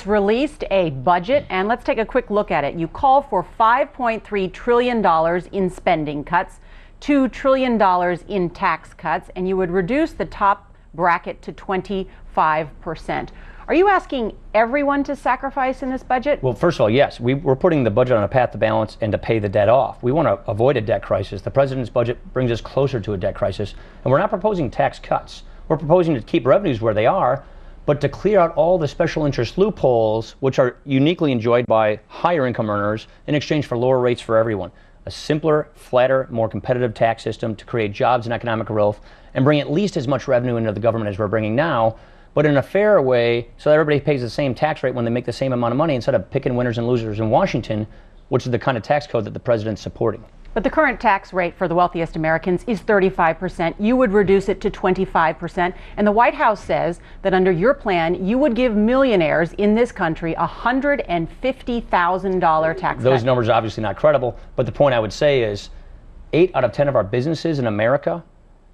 just released a budget, and let's take a quick look at it. You call for $5.3 trillion in spending cuts, $2 trillion in tax cuts, and you would reduce the top bracket to 25%. Are you asking everyone to sacrifice in this budget? Well, first of all, yes. We're putting the budget on a path to balance and to pay the debt off. We want to avoid a debt crisis. The president's budget brings us closer to a debt crisis, and we're not proposing tax cuts. We're proposing to keep revenues where they are, but to clear out all the special interest loopholes, which are uniquely enjoyed by higher income earners, in exchange for lower rates for everyone. A simpler, flatter, more competitive tax system to create jobs and economic growth and bring at least as much revenue into the government as we're bringing now, but in a fair way so that everybody pays the same tax rate when they make the same amount of money instead of picking winners and losers in Washington, which is the kind of tax code that the president's supporting. But the current tax rate for the wealthiest Americans is 35%. You would reduce it to 25%. And the White House says that under your plan, you would give millionaires in this country a $150,000 tax cut. Those numbers are obviously not credible. But the point I would say is 8 out of 10 of our businesses in America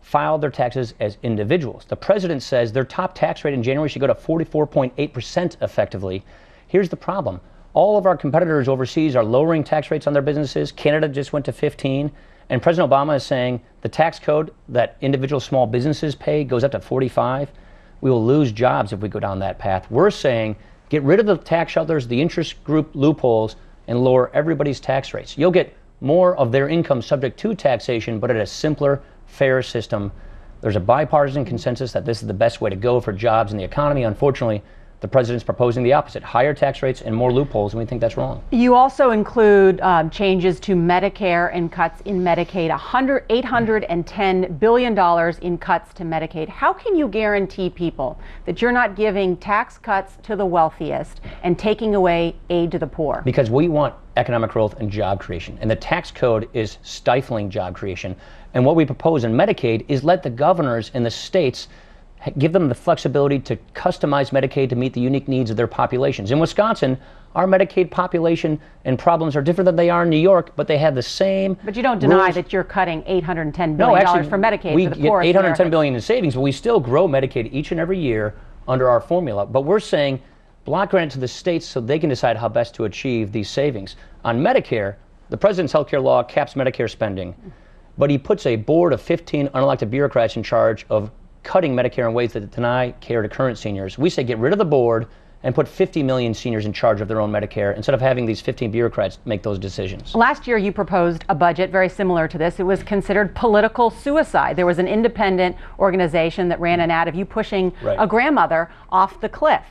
filed their taxes as individuals. The president says their top tax rate in January should go to 44.8% effectively. Here's the problem. All of our competitors overseas are lowering tax rates on their businesses. Canada just went to 15. And President Obama is saying the tax code that individual small businesses pay goes up to 45. We will lose jobs if we go down that path. We're saying get rid of the tax shelters, the interest group loopholes, and lower everybody's tax rates. You'll get more of their income subject to taxation, but at a simpler, fair system. There's a bipartisan consensus that this is the best way to go for jobs and the economy. Unfortunately, the president's proposing the opposite, higher tax rates and more loopholes, and we think that's wrong. You also include changes to Medicare and cuts in Medicaid, $810 billion in cuts to Medicaid. How can you guarantee people that you're not giving tax cuts to the wealthiest and taking away aid to the poor? Because we want economic growth and job creation, and the tax code is stifling job creation. And what we propose in Medicaid is let the governors in the states give them the flexibility to customize Medicaid to meet the unique needs of their populations. In Wisconsin, our Medicaid population and problems are different than they are in New York, but they have the same. But you don't deny that you're cutting $810 billion for Medicaid for the poorest. We get $810 billion in savings, but we still grow Medicaid each and every year under our formula. But we're saying block grant to the states so they can decide how best to achieve these savings. On Medicare, the president's healthcare law caps Medicare spending, but he puts a board of 15 unelected bureaucrats in charge of cutting Medicare in ways that deny care to current seniors. We say get rid of the board and put 50 million seniors in charge of their own Medicare instead of having these 15 bureaucrats make those decisions. Last year you proposed a budget very similar to this. It was considered political suicide. There was an independent organization that ran an ad of you pushing a grandmother off the cliff.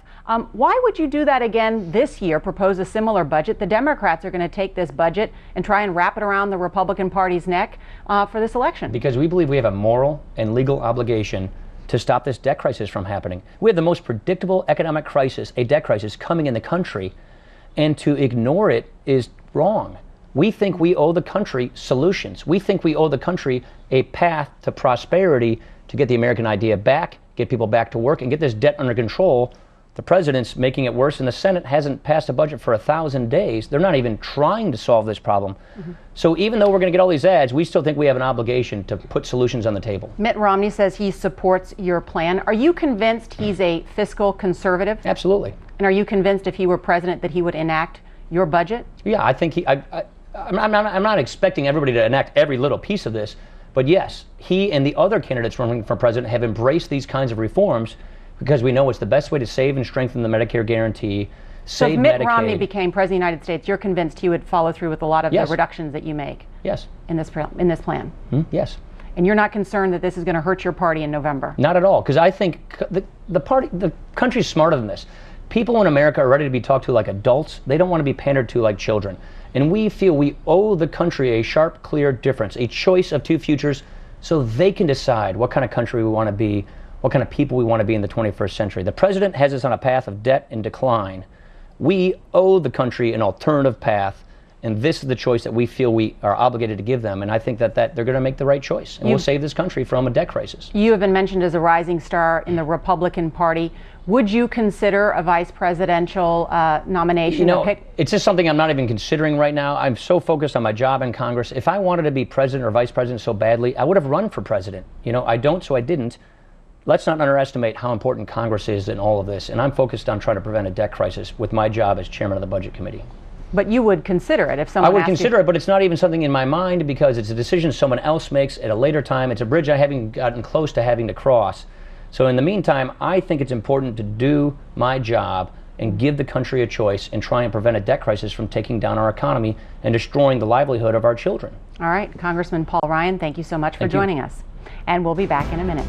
Why would you do that again this year, propose a similar budget? The Democrats are going to take this budget and try and wrap it around the Republican Party's neck for this election. Because we believe we have a moral and legal obligation to stop this debt crisis from happening. We have the most predictable economic crisis, a debt crisis, coming in the country, and to ignore it is wrong. We think we owe the country solutions. We think we owe the country a path to prosperity to get the American idea back, get people back to work, and get this debt under control. The president's making it worse, and the Senate hasn't passed a budget for 1,000 days. They're not even trying to solve this problem. So even though we're going to get all these ads, we still think we have an obligation to put solutions on the table. Mitt Romney says he supports your plan. Are you convinced he's a fiscal conservative? Absolutely. And are you convinced if he were president that he would enact your budget? Yeah, I think I'm not expecting everybody to enact every little piece of this, but yes, he and the other candidates running for president have embraced these kinds of reforms because we know it's the best way to save and strengthen the Medicare guarantee, so if Mitt Romney became president of the United States, you're convinced he would follow through with a lot of the reductions that you make? Yes. In this plan? Yes. And you're not concerned that this is going to hurt your party in November? Not at all, because I think the country's smarter than this. People in America are ready to be talked to like adults. They don't want to be pandered to like children. And we feel we owe the country a sharp, clear difference, a choice of two futures, so they can decide what kind of country we want to be, what kind of people we want to be in the 21st century. The president has us on a path of debt and decline. We owe the country an alternative path, and this is the choice that we feel we are obligated to give them. And I think that they're going to make the right choice, and we'll save this country from a debt crisis. You have been mentioned as a rising star in the Republican Party. Would you consider a vice presidential nomination? You know, it's just something I'm not even considering right now. I'm so focused on my job in Congress. If I wanted to be president or vice president so badly, I would have run for president. You know, I don't, so I didn't. let's not underestimate how important Congress is in all of this. And I'm focused on trying to prevent a debt crisis with my job as chairman of the Budget Committee. But you would consider it if someone I would asked consider it, but it's not even something in my mind because it's a decision someone else makes at a later time. It's a bridge I haven't gotten close to having to cross. So in the meantime, I think it's important to do my job and give the country a choice and try and prevent a debt crisis from taking down our economy and destroying the livelihood of our children. All right, Congressman Paul Ryan, thank you so much for joining us. And we'll be back in a minute.